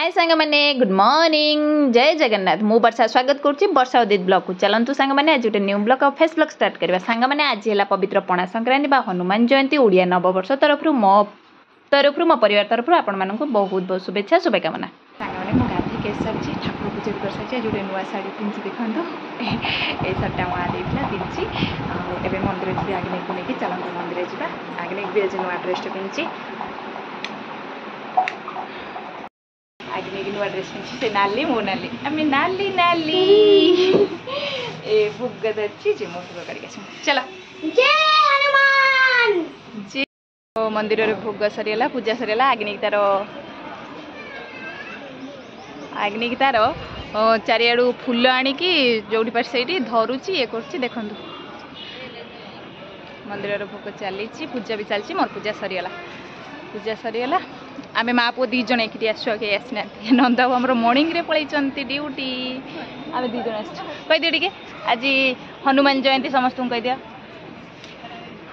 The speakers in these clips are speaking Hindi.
हाय सांग मैंने गुड मॉर्निंग जय जगन्नाथ मु वर्षा स्वागत करुच्ची वर्षा उदित ब्लॉग को चलतु सांग मैंने आज गोटे न्यू ब्लॉग और फेस ब्लॉग स्टार्ट करवा सांग मैंने आज है पवित्र पणा संक्रांति बा हनुमान जयंती ओडिया नववर्ष तरफ मो मो परिवार तरफ आपण मानक बहुत बहुत शुभेच्छा शुभकामना सांग मैंने मो गाधी के सारी ठाकुर पूजा कर सारी जो नुआ शाढ़ी पिंधि देखो ये शाढ़ीटा माँ देता पिंधि एवं मंदिर जी आगे को लेकिन चलते मंदिर जा आगे भी आज नुआ ड्रेस पिंधि आगे नहीं नुआ ड्रेस पिंधि से नाली मो नाली आम नाली नाली ए भोग धरची जे मो भोग कर चलो जय हनुमान जी मंदिर रे भोग सरीला पूजा सरीला आगे तार चारियाडू फूल आणिकी जोटी पास से धरुची ये कर देखु मंदिर रे भोग चली पूजा भी चलती मोर पूजा सरीगला आम माँ पुओ दी जन एक आसना नंद बाबू आम मॉर्निंग रे पलैंती ड्यूटी आम दी जन आसदियो टे आज हनुमान जयंती समस्त कह दिया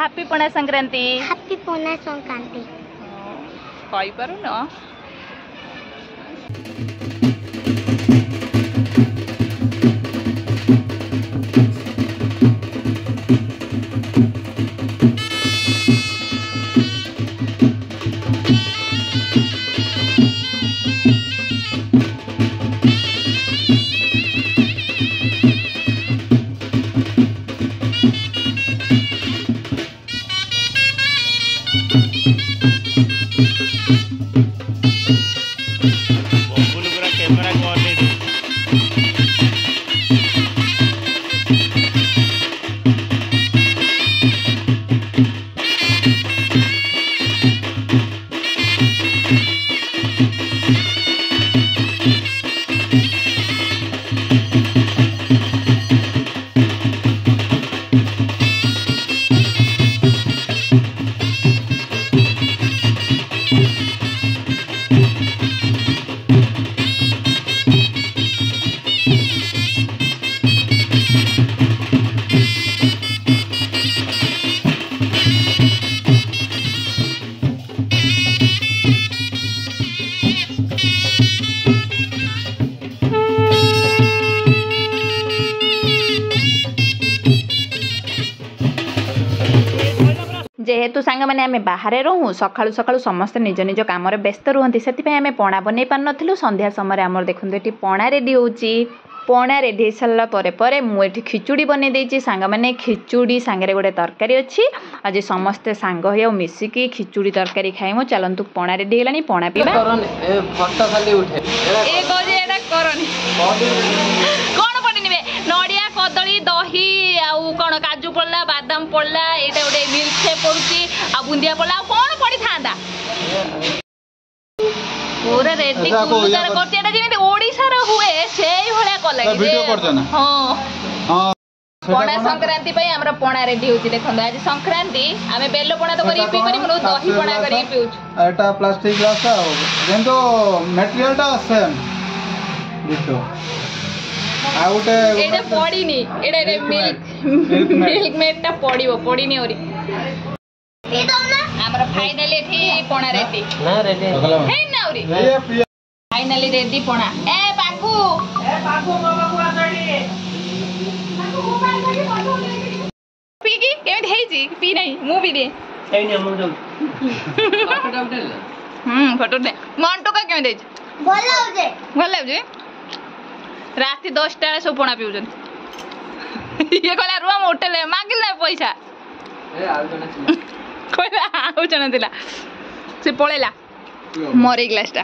हैप्पी पणा संक्रांति हैप्पी पणा संक्रांति कही पारु न जेहेतु सांग मैंने आम बाहर रहूँ सका सका समस्त निज निज कम व्यस्त रुहति से आम पणा बन पार नु संध्या समय आम देखो ये पणा रेडी होची पणा रेडी हो सारापर मुझे खिचुड़ी बन देती सांग मैंने खिचुड़ी सांगे गोटे तरकारी अच्छी आज समस्ते सांग हो मिसिकी खिचुड़ी तरकारी खाइमु चलतु पणा रेडी है पणा पीवा नड़िया कदली दही आउ कौन काजू पड़ला बादाम पड़ला यहाँ गोटे मिल्क शेक पड़ी आ बुंदिया पड़ला कौन पड़ी था पूरा रेडी जमी ओडिशार हुए से भाया कले हाँ पणा संक्रांति आम पणा रेडी होची देखो आज संक्रांति आम बेल पणा तो करी पी करी दही पणा करी पीउछ एटा प्लास्टिक ग्लास जेंतो मटेरियल टा सेम दितो आउटे एटा पड़ीनी एटा मिल्क मेड टा पड़ीनी ओरी हमर फाइनली एठी पणा रेडी ना रेडी हे ना ओरी फाइनली रेडी पणा ए बाकू मामा को आतडी पी की केमि हेई जी पी नहीं मु भी दे ए नि हम जो फोटो उठेल फोटो दे मंटो का केमि दे भल लाउजे राति 10टा सब पणा पिउछन ये कहला रुआ होटल मागिल ना पैसा ए आउ जणा कहला आउ जणा दिला से पळेला मोर ग्लास टा